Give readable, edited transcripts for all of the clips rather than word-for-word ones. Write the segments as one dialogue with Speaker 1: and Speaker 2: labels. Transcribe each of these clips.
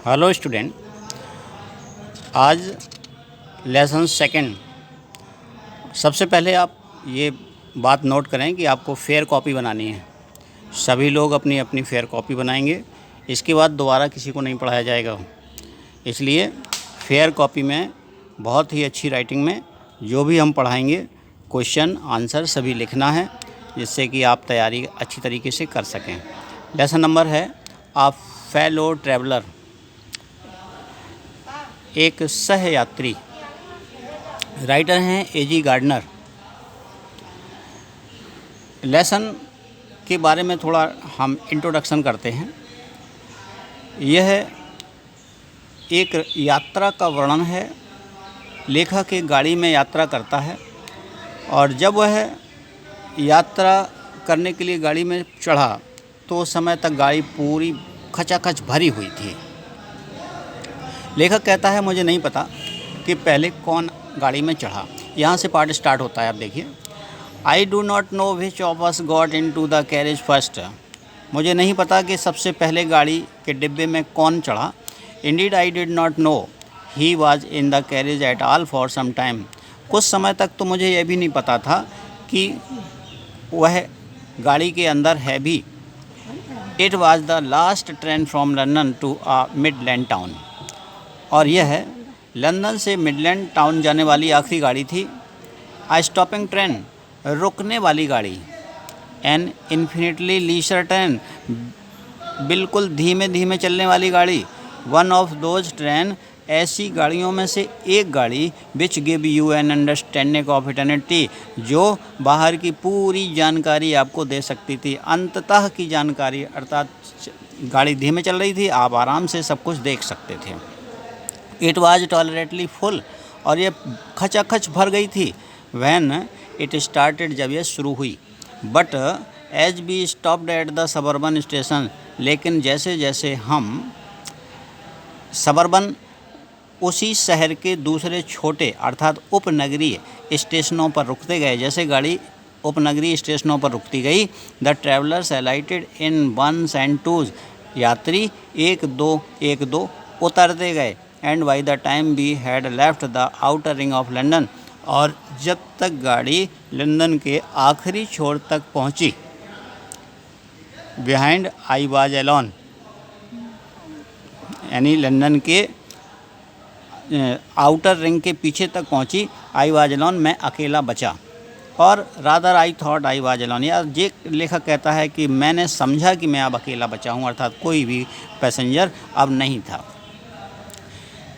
Speaker 1: Hello student, आज lesson second. सबसे पहले आप ये बात नोट करें कि आपको फेयर कॉपी बनानी है। सभी लोग अपनी अपनी फेयर कॉपी बनाएंगे। इसके बाद दोबारा किसी को नहीं पढ़ाया जाएगा। इसलिए फेयर कॉपी में बहुत ही अच्छी राइटिंग में जो भी हम पढ़ाएंगे क्वेश्चन आंसर सभी लिखना है, जिससे कि आप तैयारी अच्छी तरीके से कर सकें। लेसन नंबर है आ फेलो ट्रैवलर, एक सह यात्री। राइटर हैं एजी गार्डनर। लेसन के बारे में थोड़ा हम इंट्रोडक्शन करते हैं। यह एक यात्रा का वर्णन है। लेखक एक गाड़ी में यात्रा करता है और जब वह यात्रा करने के लिए गाड़ी में चढ़ा तो उस समय तक गाड़ी पूरी खचाखच भरी हुई थी। लेखक कहता है मुझे नहीं पता कि पहले कौन गाड़ी में चढ़ा। यहाँ से पार्ट स्टार्ट होता है। आप देखिए, I do not know which of us got into the carriage first. मुझे नहीं पता कि सबसे पहले गाड़ी के डिब्बे में कौन चढ़ा। Indeed I did not know he was in the carriage at all for some time. कुछ समय तक तो मुझे यह भी नहीं पता था कि वह गाड़ी के अंदर है भी। It was the last train from London to a Midland town. और यह लंदन से मिडलैंड टाउन जाने वाली आखिरी गाड़ी थी। आ स्टॉपिंग ट्रेन, रुकने वाली गाड़ी। एन इन्फिनिटली लीजर ट्रेन, बिल्कुल धीमे धीमे चलने वाली गाड़ी। वन ऑफ दोज ट्रेन, ऐसी गाड़ियों में से एक गाड़ी which give you an understanding of eternity, जो बाहर की पूरी जानकारी आपको दे सकती थी, अंततः की जानकारी। अर्थात गाड़ी धीमे चल रही थी, आप आराम से सब कुछ देख सकते थे। इट वॉज टॉलरेटली फुल, और ये खचाखच भर गई थी। वैन इट स्टार्टेड, जब ये शुरू हुई। But as we stopped at the suburban station, लेकिन जैसे जैसे हम सबर्बन उसी शहर के दूसरे छोटे अर्थात उपनगरीय स्टेशनों पर रुकते गए, जैसे गाड़ी उपनगरीय स्टेशनों पर रुकती गई, the travellers alighted in ones and twos, यात्री एक दो उतरते गए। And by the time we had left the outer ring of London, और जब तक गाड़ी लंदन के आखिरी छोर तक पहुंची, बिहाइंड आई वाज एलोन, यानी लंदन के आउटर रिंग के पीछे तक पहुंची, आई वाज एलोन, मैं अकेला बचा। और rather I thought I was alone, या ये लेखक कहता है कि मैंने समझा कि मैं अब अकेला बचा हूँ, अर्थात कोई भी पैसेंजर अब नहीं था।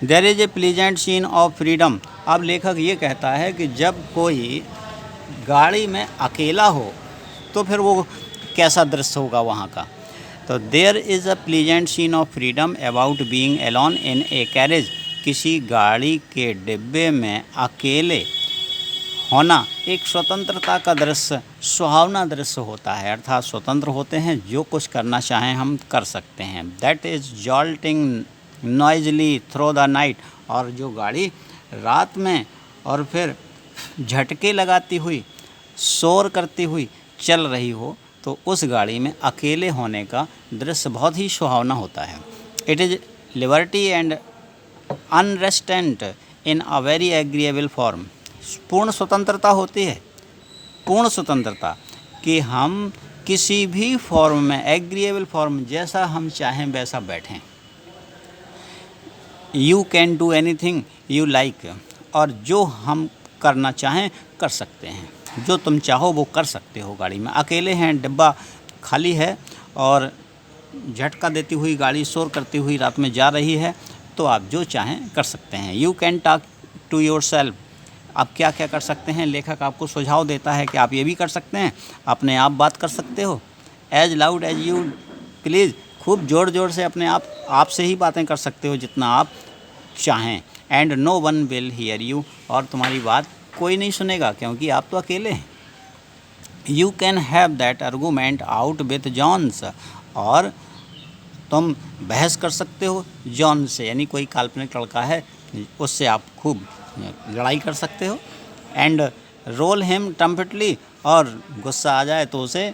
Speaker 1: There is a pleasant scene of freedom. अब लेखक ये कहता है कि जब कोई गाड़ी में अकेला हो तो फिर वो कैसा दृश्य होगा वहाँ का। तो there is a pleasant scene of freedom about being alone in a carriage, किसी गाड़ी के डिब्बे में अकेले होना एक स्वतंत्रता का दृश्य, सुहावना दृश्य होता है। अर्थात स्वतंत्र होते हैं, जो कुछ करना चाहें हम कर सकते हैं। That is jolting noisily through the night, और जो गाड़ी रात में और फिर झटके लगाती हुई, शोर करती हुई चल रही हो, तो उस गाड़ी में अकेले होने का दृश्य बहुत ही सुहावना होता है। It is liberty and unrestraint in a very agreeable form. पूर्ण स्वतंत्रता होती है, पूर्ण स्वतंत्रता कि हम किसी भी फॉर्म में, एग्रीएबल फॉर्म, जैसा हम चाहें वैसा बैठें। You can do anything you like, और जो हम करना चाहें कर सकते हैं, जो तुम चाहो वो कर सकते हो। गाड़ी में अकेले हैं, डिब्बा खाली है और झटका देती हुई गाड़ी शोर करती हुई रात में जा रही है, तो आप जो चाहें कर सकते हैं। You can talk to yourself, आप क्या क्या कर सकते हैं। लेखक आपको सुझाव देता है कि आप ये भी कर सकते हैं, अपने आप बात कर सकते हो। As loud as you please, खूब ज़ोर ज़ोर से अपने आप से ही बातें कर सकते हो जितना आप चाहें। And no one will hear you, और तुम्हारी बात कोई नहीं सुनेगा क्योंकि आप तो अकेले हैं। You can have that argument out with Jones, और तुम बहस कर सकते हो जॉन से, यानी कोई काल्पनिक लड़का है उससे आप खूब लड़ाई कर सकते हो। एंड रोल हिम ट्रम्पेटली, और गुस्सा आ जाए तो उसे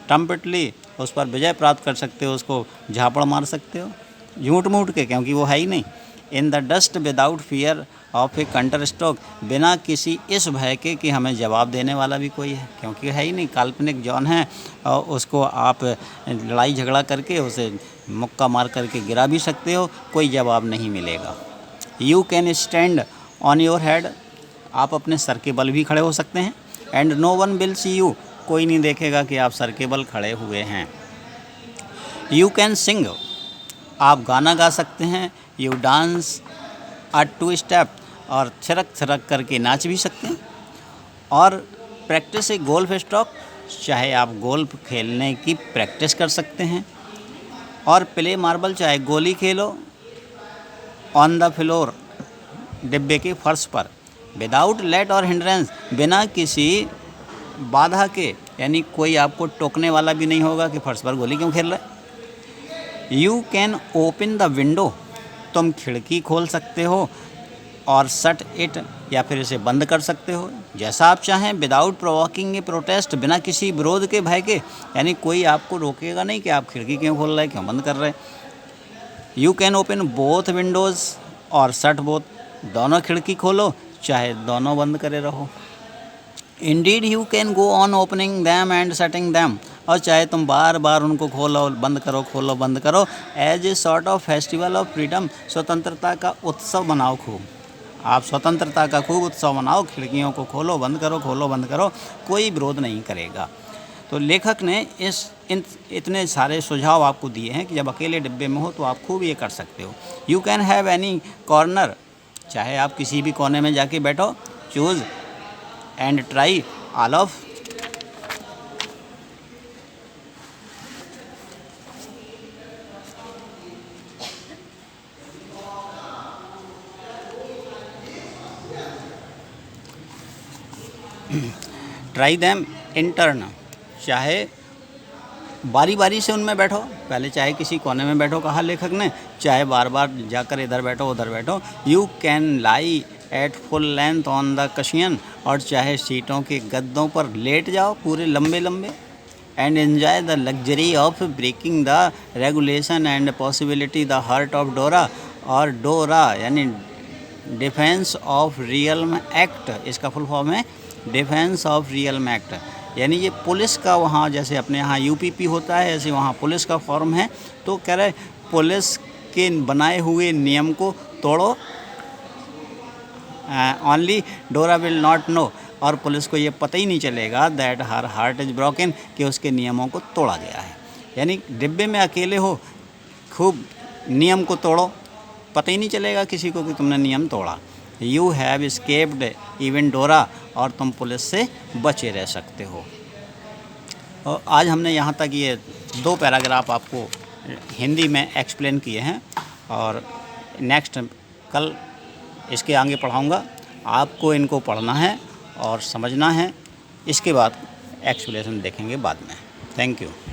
Speaker 1: ट्रम्पेटली उस पर विजय प्राप्त कर सकते हो, उसको झापड़ मार सकते हो। झूठ मूठ के, क्योंकि वो है ही नहीं। In the dust without fear of A counter stock, बिना किसी इस भय के कि हमें जवाब देने वाला भी कोई है, क्योंकि है ही नहीं, काल्पनिक जॉन है और उसको आप लड़ाई झगड़ा करके उसे मुक्का मार करके गिरा भी सकते हो, कोई जवाब नहीं मिलेगा। You can stand on your head, आप अपने सर के बल भी खड़े हो सकते हैं। And no one will see you, कोई नहीं देखेगा कि आप सर के बल खड़े हुए हैं। यू कैन सिंग, आप गाना गा सकते हैं। You dance a two step, और थिरक थिरक करके नाच भी सकते हैं। और प्रैक्टिस ए गोल्फ स्ट्रोक, चाहे आप गोल्फ खेलने की प्रैक्टिस कर सकते हैं। और प्ले मार्बल, चाहे गोली खेलो ऑन द फ्लोर, डिब्बे के फर्श पर। विदाउट लेट और हिंड्रेंस, बिना किसी बाधा के, यानी कोई आपको टोकने वाला भी नहीं होगा कि फर्श पर गोली क्यों खेल रहे। You can open the window, तुम खिड़की खोल सकते हो। और शट इट, या फिर इसे बंद कर सकते हो जैसा आप चाहें। विदाउट प्रोवोकिंग ए प्रोटेस्ट, बिना किसी विरोध के, भय के, यानी कोई आपको रोकेगा नहीं कि आप खिड़की क्यों खोल रहे हैं, क्यों बंद कर रहे हैं। You can open both windows और शट बोथ, दोनों खिड़की खोलो चाहे दोनों बंद करे रहो। Indeed you can go on opening them and shutting them, और चाहे तुम बार बार उनको खोलो बंद करो, खोलो बंद करो। As a sort of festival of freedom, स्वतंत्रता का उत्सव मनाओ खूब। आप स्वतंत्रता का खूब उत्सव मनाओ, खिड़कियों को खोलो बंद करो, खोलो बंद करो, कोई विरोध नहीं करेगा। तो लेखक ने इतने सारे सुझाव आपको दिए हैं कि जब अकेले डिब्बे में हो तो आप खूब ये कर सकते हो। You can have any corner, चाहे आप किसी भी कोने में जाके बैठो। Choose and try all of, try them in turn, चाहे बारी बारी से उनमें बैठो, पहले चाहे किसी कोने में बैठो कहा लेखक ने, चाहे बार बार जाकर इधर बैठो उधर बैठो। You can lie at full length on the cushion, और चाहे सीटों के गद्दों पर लेट जाओ पूरे लंबे लंबे। And enjoy the luxury of breaking the regulation and possibility the heart of DORA, और डोरा यानी डिफेंस ऑफ रियल्म एक्ट, इसका फुल फॉर्म है डिफेंस ऑफ रियल्म एक्ट, यानी ये पुलिस का, वहाँ जैसे अपने यहाँ यूपीपी होता है ऐसे वहाँ पुलिस का फॉर्म है। तो कह रहे पुलिस के बनाए हुए नियम को तोड़ो, ओनली डोरा विल नॉट नो, और पुलिस को ये पता ही नहीं चलेगा that her heart is broken, कि उसके नियमों को तोड़ा गया है। यानी डिब्बे में अकेले हो, खूब नियम को तोड़ो, पता ही नहीं चलेगा किसी को कि तुमने नियम तोड़ा। यू हैव एस्केप्ड इवन डोरा, और तुम पुलिस से बचे रह सकते हो। और आज हमने यहाँ तक ये 2 पैराग्राफ आपको हिंदी में एक्सप्लेन किए हैं, और नेक्स्ट कल इसके आगे पढ़ाऊँगा। आपको इनको पढ़ना है और समझना है, इसके बाद एक्सप्लेनेशन देखेंगे बाद में। Thank you.